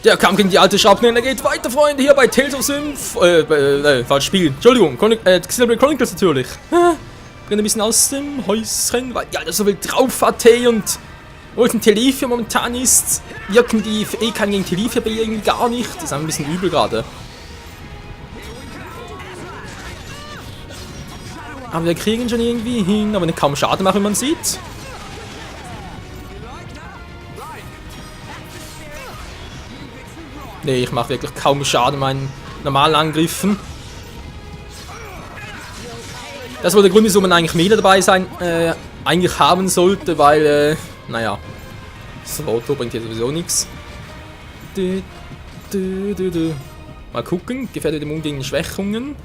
Der Kampf gegen die alte Schrapnelle geht weiter, Freunde, hier bei Tales of Symph. Falsch Spiel. Entschuldigung, Xenoblade Chronicles natürlich. Bin ein bisschen aus dem Häuschen, weil die Alter so viel drauf hat, hey, und wo es ein Telefia momentan ist, wirken die kann gegen Telefia bei irgendwie gar nicht. Das ist ein bisschen übel gerade. Aber wir kriegen schon irgendwie hin, aber nicht kaum Schaden machen, wie man sieht. Nee, ich mache wirklich kaum Schaden meinen normalen Angriffen. Das war der Grund, wieso man eigentlich Melee dabei sein, eigentlich haben sollte, weil, naja, das Auto bringt hier sowieso nichts. Mal gucken, gefährdet immun gegen Schwächungen.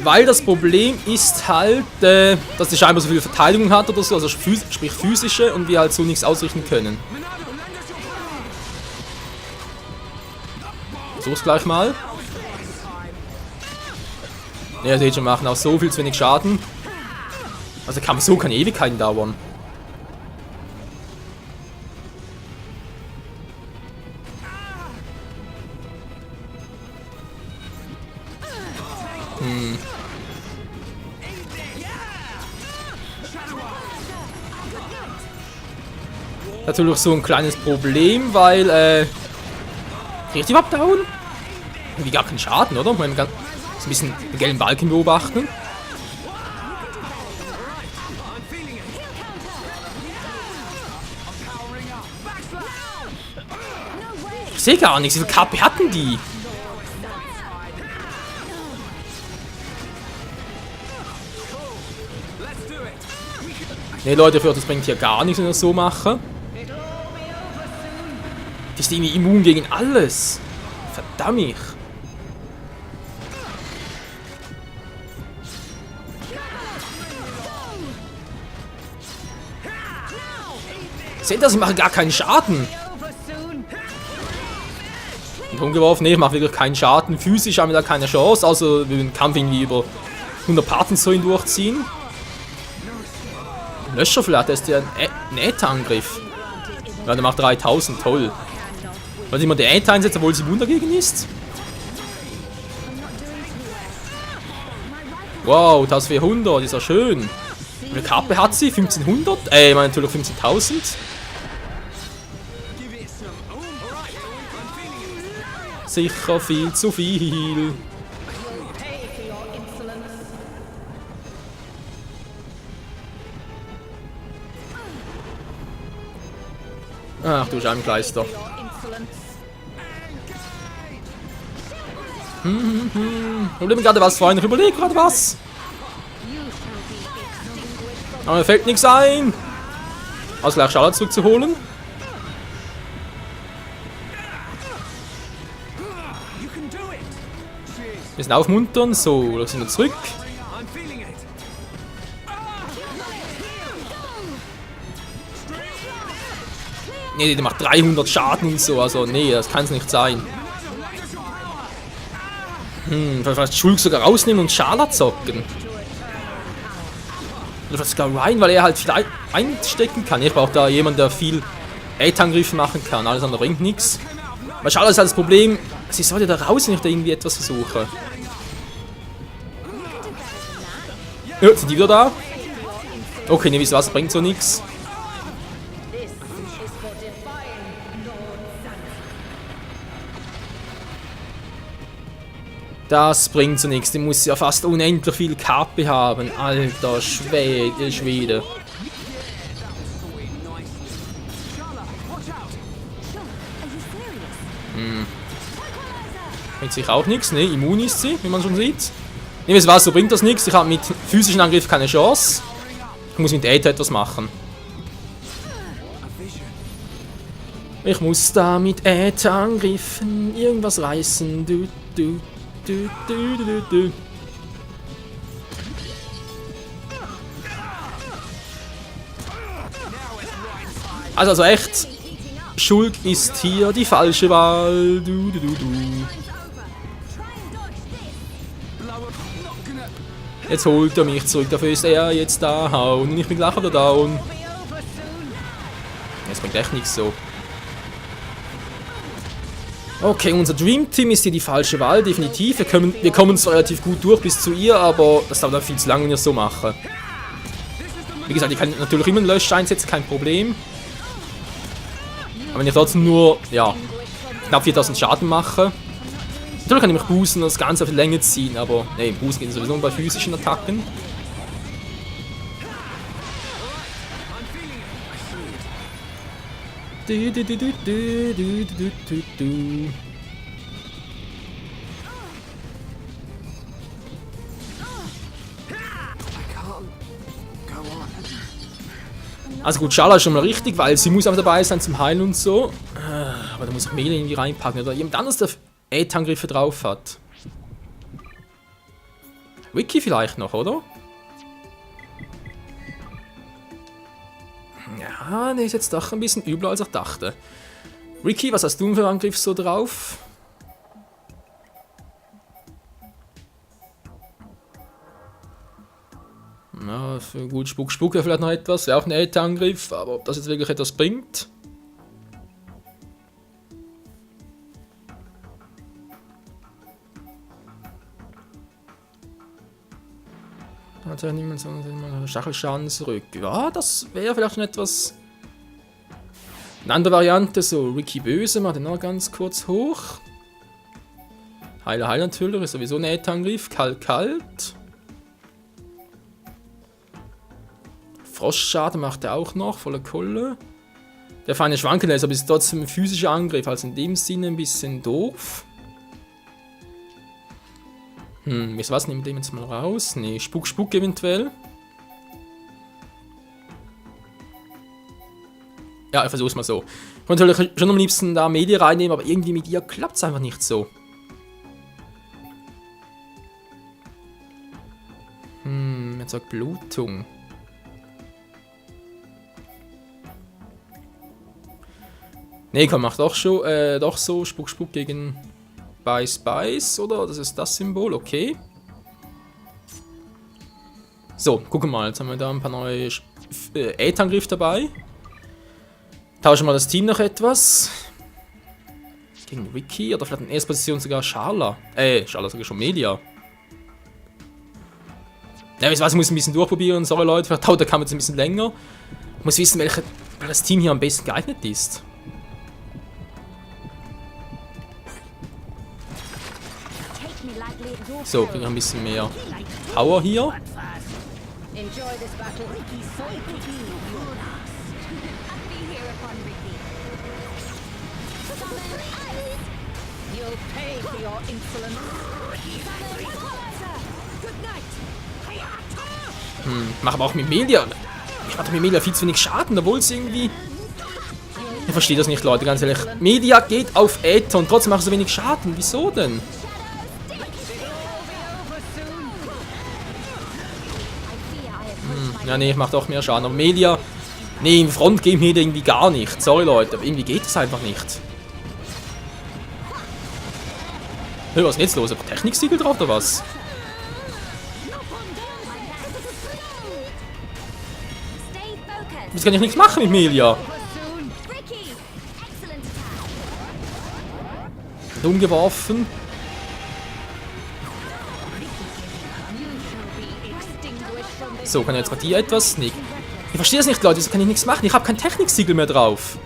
Weil das Problem ist halt, dass die scheinbar so viel Verteidigung hat oder so, also sprich physische, und wir halt so nichts ausrichten können. Versuch's gleich mal. Ja, ihr seht schon, machen auch so viel zu wenig Schaden. Also der Kampf so kann Ewigkeiten dauern. Natürlich so ein kleines Problem, weil, krieg ich die überhaupt down? Irgendwie gar keinen Schaden, oder? Man kann so ein bisschen den gelben Balken beobachten. Ich sehe gar nichts, wie viel KP hatten die? Ne Leute, für das bringt hier gar nichts, wenn ich das so mache. Die ist irgendwie immun gegen alles. Verdammt. Seht ihr, sie machen gar keinen Schaden. Und umgeworfen, ne, ich mache wirklich keinen Schaden. Physisch haben wir da keine Chance, also wir den Kampf irgendwie über 100 Parten so hindurchziehen. Löscher vielleicht, das ist ja ein Äther-Angriff. Ja, der macht 3000, toll. Weil sie immer die Äther einsetzt, obwohl sie immun dagegen ist. Wow, 1400, ist ja schön. Wie viel Kappe hat sie? 1500? Ich meine natürlich 15.000. Sicher viel zu viel. Ach du Scheibenkleister. Ich überlege gerade was, Freunde. Ich überlege gerade was. Aber mir fällt nichts ein. Also gleich Charlotte zurückzuholen. Ein bisschen aufmuntern. So, da sind wir zurück. Nee, der macht 300 Schaden und so. Also, nee, das kann es nicht sein. Vielleicht Schulk sogar rausnehmen und Charlotte zocken. Oder vielleicht sogar Ryan, weil er halt viel einstecken kann. Ich brauche da jemanden, der viel Äther-Angriff machen kann. Alles andere bringt nichts. Weil Charlotte ist halt das Problem, sie sollte da raus, wenn ich da irgendwie etwas versuche. Ja, sind die wieder da? Okay, ne, wisst ihr was, bringt so nichts. Das bringt so nichts. Die muss ja fast unendlich viel KP haben. Alter Schwede. Bringt sich auch nichts. Ne, immun ist sie, wie man schon sieht. Ne, wisst ihr was, so bringt das nichts. Ich habe mit physischen Angriff keine Chance. Ich muss mit Äther etwas machen. Ich muss da mit Äther-Angriffen irgendwas reißen. Also echt, Schulk ist hier die falsche Wahl. Jetzt holt er mich zurück, dafür ist er jetzt da hauen und ich bin gleich wieder down. Das bringt echt nichts so. Okay, unser Dream Team ist hier die falsche Wahl, definitiv. Wir kommen zwar relativ gut durch bis zu ihr, aber das dauert dann viel zu lange, wenn wir es so machen. Wie gesagt, ich kann natürlich immer einen Lösch einsetzen, kein Problem. Aber wenn ich trotzdem nur, ja, knapp 4000 Schaden mache. Natürlich kann ich mich boosten und das Ganze auf die Länge ziehen, aber ne, boosten geht sowieso nur bei physischen Attacken. Also gut, Schala ist schon mal richtig, weil sie muss auch dabei sein zum Heilen und so. Aber da muss ich Melee irgendwie reinpacken oder jemand anderes, der Angriffe drauf hat. Wiki vielleicht noch, oder? Ja, ne, ist jetzt doch ein bisschen übler als ich dachte. Ricky, was hast du für Angriff so drauf? Na, für gut Spuk wäre vielleicht noch etwas. Wäre auch ein Angriff, aber ob das jetzt wirklich etwas bringt. Also niemand so Stachelschaden zurück. Ja, das wäre vielleicht schon etwas. Eine andere Variante, so Ricky Böse, mal den noch ganz kurz hoch. Heiler natürlich, ist sowieso ein Angriff. Kalt. Frostschaden macht er auch noch, voller Kolle. Der feine Schwanken ist aber ist trotzdem ein physischer Angriff, also in dem Sinne ein bisschen doof. Wisst ihr was, nehmen wir den jetzt mal raus. Ne, Spuk eventuell. Ja, ich versuch's mal so. Ich wollte natürlich schon am liebsten da Melee reinnehmen, aber irgendwie mit ihr klappt's einfach nicht so. Jetzt sagt Blutung. Ne, komm, mach doch schon, doch so, Spuk gegen Beiß, oder? Das ist das Symbol, okay. So, gucken mal, jetzt haben wir da ein paar neue Angriff dabei. Tauschen wir das Team noch etwas. Gegen Ricky, oder vielleicht in erster Position sogar Schala. Schala sogar schon Melia. Ja, ich weiß, ich muss ein bisschen durchprobieren, sorry Leute, vielleicht dauert der Kampf jetzt ein bisschen länger. Ich muss wissen, welches Team hier am besten geeignet ist. So, kriegen wir ein bisschen mehr Power hier. Mach aber auch mit Melia. Ich mache mit Melia viel zu wenig Schaden, obwohl es irgendwie. Ich verstehe das nicht, Leute, ganz ehrlich. Melia geht auf Äther und trotzdem macht so wenig Schaden. Wieso denn? Ja, nee, ich mach doch mehr Schaden. Aber Melia. Nee, im Frontgame geht irgendwie gar nicht. Sorry, Leute, aber irgendwie geht es einfach nicht. Hör, was ist denn jetzt los? Hab Techniksiegel drauf oder was? Jetzt kann ich nichts machen mit Melia. Umgeworfen. So, kann jetzt gerade hier etwas? Nee. Ich verstehe es nicht, Leute, so kann ich nichts machen. Ich habe kein Techniksiegel mehr drauf.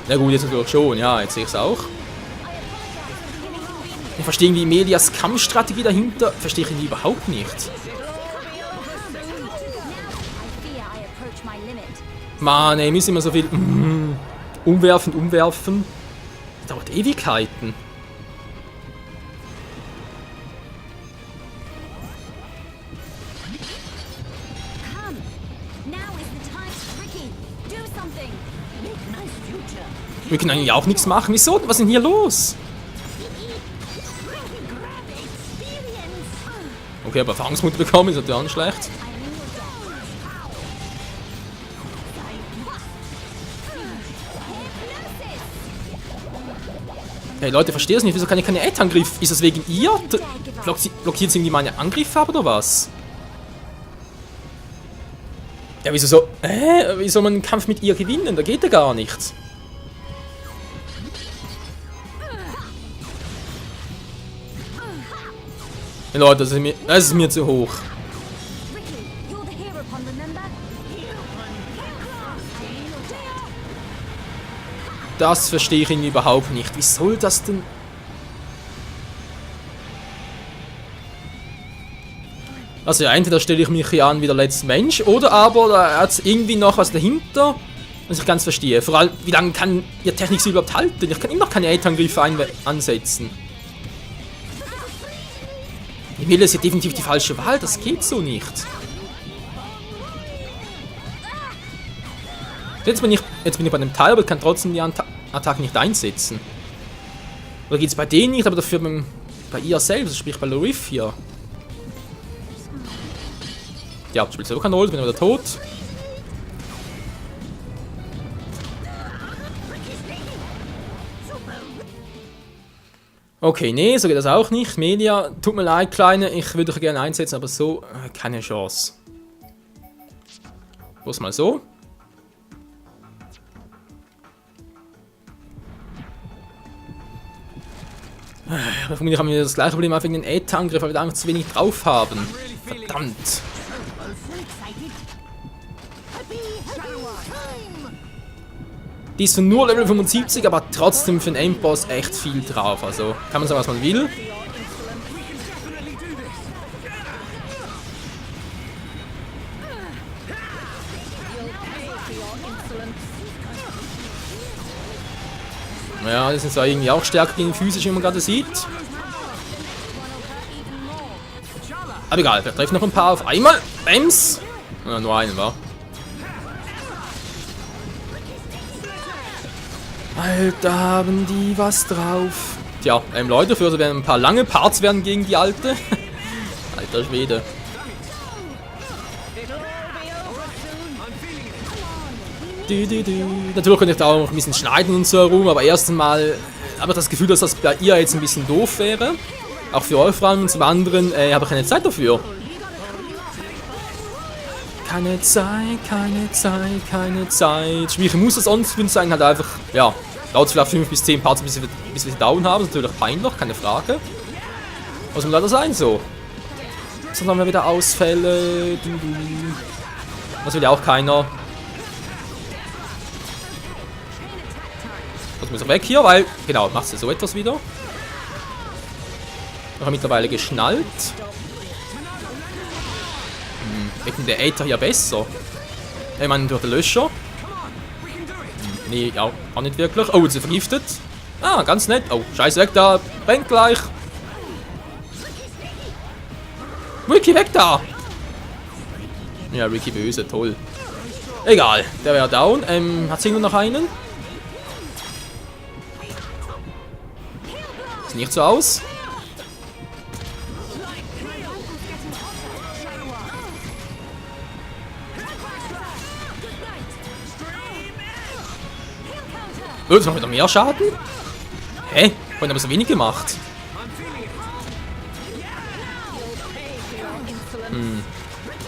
Na gut, jetzt natürlich schon. Ja, jetzt sehe ich es auch. Ich verstehe irgendwie Melias Kampfstrategie dahinter. Verstehe ich irgendwie überhaupt nicht. Mann, ey, müssen immer so viel umwerfen. Das dauert Ewigkeiten. Wir können eigentlich auch nichts machen. Wieso? Was ist denn hier los? Okay, aber Erfahrungspunkte bekommen ist natürlich auch nicht schlecht. Hey Leute, verstehe es nicht. Wieso kann ich keine Angriff? Ist das wegen ihr? Blockiert sie irgendwie meine Angriffe oder was? Ja, wieso so? Wie soll man einen Kampf mit ihr gewinnen? Da geht ja gar nichts. Ja, Leute, das ist mir zu hoch. Das verstehe ich irgendwie überhaupt nicht. Wie soll das denn... Also ja, entweder stelle ich mich hier an wie der letzte Mensch, oder aber da hat es irgendwie noch was dahinter, was ich ganz verstehe. Vor allem, wie lange kann die Technik sie überhaupt halten? Ich kann immer noch keine A-Angriffe ansetzen. Die Mille ist ja definitiv die falsche Wahl, das geht so nicht. Jetzt bin ich bei einem Teil, aber ich kann trotzdem die Attacke nicht einsetzen. Oder geht es bei denen nicht, aber dafür bei ihr selbst, sprich bei Lorif hier. Ja, spielt selber keine Rolle, bin wieder tot. Okay, nee, so geht das auch nicht. Media, tut mir leid, Kleine, ich würde euch gerne einsetzen, aber so, keine Chance. Bloß mal so. Aber vermutlich haben wir das gleiche Problem auch wegen den Äther-Angriff, weil wir da einfach zu wenig drauf haben. Verdammt. Die ist nur Level 75, aber trotzdem für einen Endboss echt viel drauf. Also kann man sagen, was man will. Ja, das ist zwar irgendwie auch stärker gegen physisch, wie man gerade sieht. Aber egal, wir treffen noch ein paar auf einmal. Bams! Ja, nur einen, wa? Alter, haben die was drauf. Tja, Leute, für werden ein paar lange Parts werden gegen die Alte. Alter Schwede. Natürlich könnte ich da auch noch ein bisschen schneiden und so herum, aber erst einmal habe ich das Gefühl, dass das bei ihr jetzt ein bisschen doof wäre. Auch für euch Frauen und zum anderen habe ich keine Zeit dafür. Keine Zeit, keine Zeit, keine Zeit. Schwierig muss es sonst sein, halt einfach, ja, dauert es vielleicht 5 bis 10 Parts, bis wir sie down haben. Das ist natürlich peinlich, keine Frage. Was muss leider sein, so. Sonst haben wir wieder Ausfälle. Das will ja auch keiner. Das muss er weg hier, weil, genau, machst du so etwas wieder. Ich habe mittlerweile geschnallt. Wecken der Äther hier besser? Ich meine, durch den Löscher. Nee, ja, auch nicht wirklich. Oh, jetzt ist er vergiftet. Ah, ganz nett. Oh, scheiße, weg da. Brennt gleich. Ricky, weg da. Ja, Ricky böse, toll. Egal, der wäre down. Hat Singo noch einen? Sieht nicht so aus. Oh, jetzt machen wir noch mehr Schaden? Hä? Vorhin aber so wenig gemacht.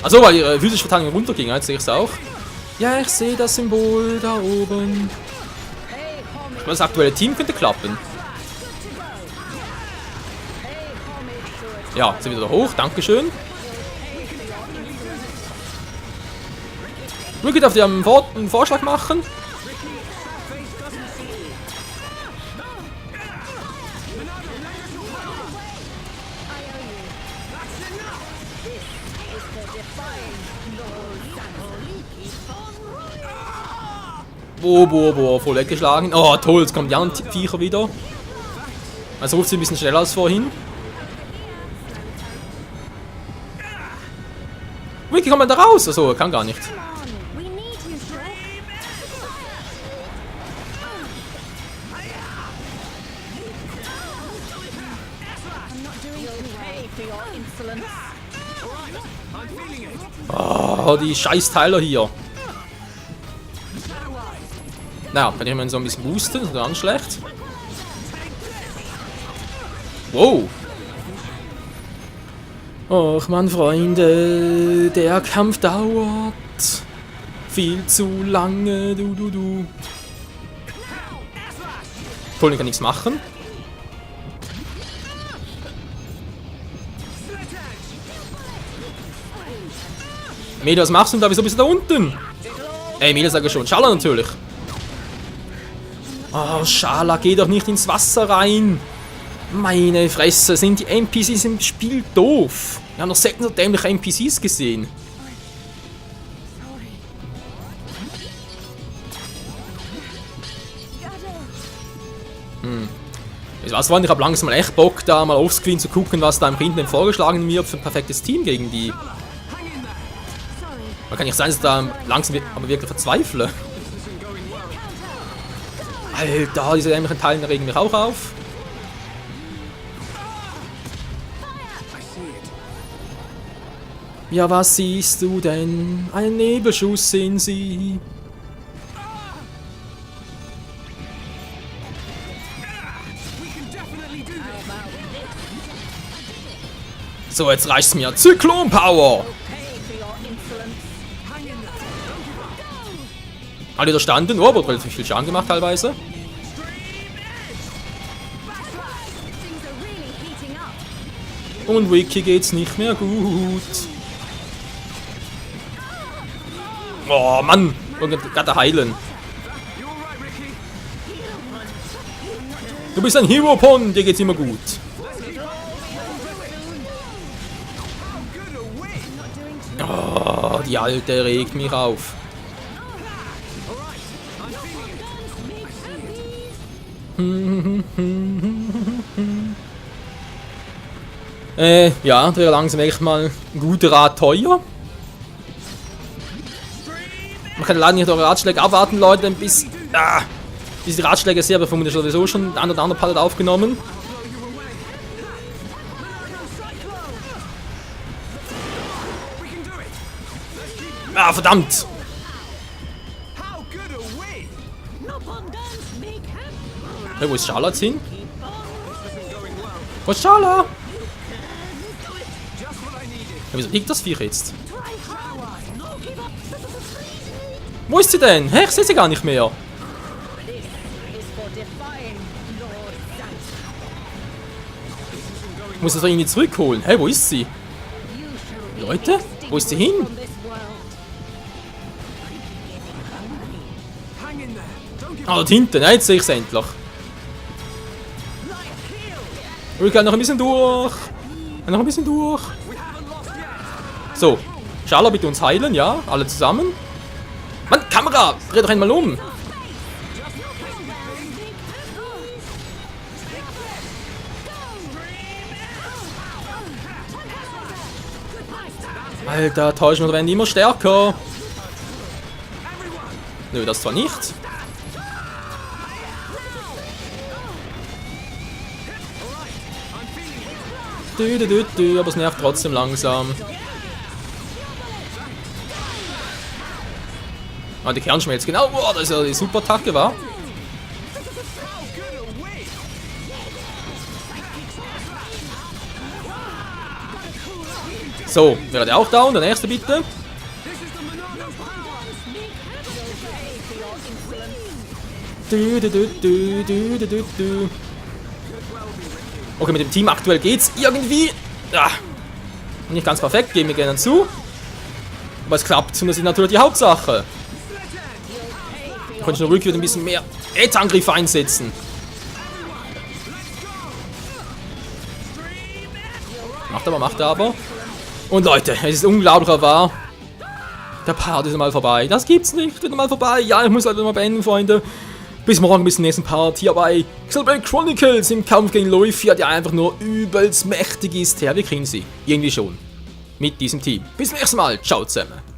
Also, weil ihre physische Verteidigung runterging, jetzt sehe ich es auch. Ja, ich sehe das Symbol da oben. Ich meine, das aktuelle Team könnte klappen. Ja, sind wir wieder hoch, dankeschön. Ricky darf dir einen Vorschlag machen. Boah, voll weggeschlagen. Oh, toll, jetzt kommt die anderen Viecher wieder. Also ruft sie ein bisschen schneller als vorhin. Ricky, komm mal da raus! Achso, kann gar nicht. Oh, die scheiß Teiler hier. Na, kann ich mal so ein bisschen boosten, das ist gar nicht schlecht. Wow. Och Mann, Freunde, der Kampf dauert viel zu lange, du. Toll, ich kann nichts machen. Emilia, was machst du denn da? Wieso bist du da unten? Emilia sage schon. Schala natürlich. Oh, Schala, geh doch nicht ins Wasser rein. Meine Fresse, sind die NPCs im Spiel doof. Wir haben noch selten so dämliche NPCs gesehen. Was wollen? Ich habe langsam mal echt Bock, da mal offscreen zu gucken, was da im Hinten vorgeschlagen wird für ein perfektes Team gegen die. Man kann nicht sein, dass ich da langsam aber wirklich verzweifle. Alter, diese dämlichen Teile regen mich auch auf. Ja, was siehst du denn? Ein Nebelschuss sind sie. So, jetzt reicht's mir. Zyklon-Power! Alle widerstanden. Oh, aber relativ viel Schaden gemacht teilweise. Und Ricky geht's nicht mehr gut. Oh, Mann. Gerade heilen. Du bist ein Hero-Pon, dir geht's immer gut. Oh, die Alte regt mich auf. Ja, das wäre langsam echt mal ein guter Rat teuer. Man kann leider nicht eure Ratschläge abwarten, Leute, bis diese Ratschläge sehr, aber vermutlich sowieso schon ein oder andere Palette aufgenommen. Ah, verdammt! Hey, wo ist Schala jetzt hin? Wo ist Schala? Ja, wieso liegt das Viech jetzt? Wo ist sie denn? Hä, ich sehe sie gar nicht mehr. Ich muss das irgendwie zurückholen. Hä, wo ist sie? Leute, wo ist sie hin? Ah, dort hinten. Nein, jetzt sehe ich es endlich. Wir gehen noch ein bisschen durch. Noch ein bisschen durch. So. Schala, bitte uns heilen, ja? Alle zusammen. Mann, Kamera! Dreh doch einmal um. Alter, Täuschung werden immer stärker. Nö, das zwar nicht. Aber es nervt trotzdem langsam. Ah, die Kernschmelz, genau. Boah, das ist ja die super Attacke, war. So, wäre der auch down, der nächste bitte. Okay, mit dem Team aktuell geht's irgendwie. Ja, nicht ganz perfekt, geben wir gerne zu. Aber es klappt und das ist natürlich die Hauptsache. Ich könnte schon rückwärts ein bisschen mehr Angriffe einsetzen. Macht er aber. Und Leute, es ist unglaublicher wahr. Der Part ist mal vorbei. Das gibt's nicht. Wieder mal vorbei. Ja, ich muss leider mal beenden, Freunde. Bis morgen, bis zum nächsten Part hier bei Xenoblade Chronicles im Kampf gegen Luifia, der einfach nur übelst mächtig ist. Ja, wir kriegen sie. Irgendwie schon. Mit diesem Team. Bis zum nächsten Mal. Ciao zusammen.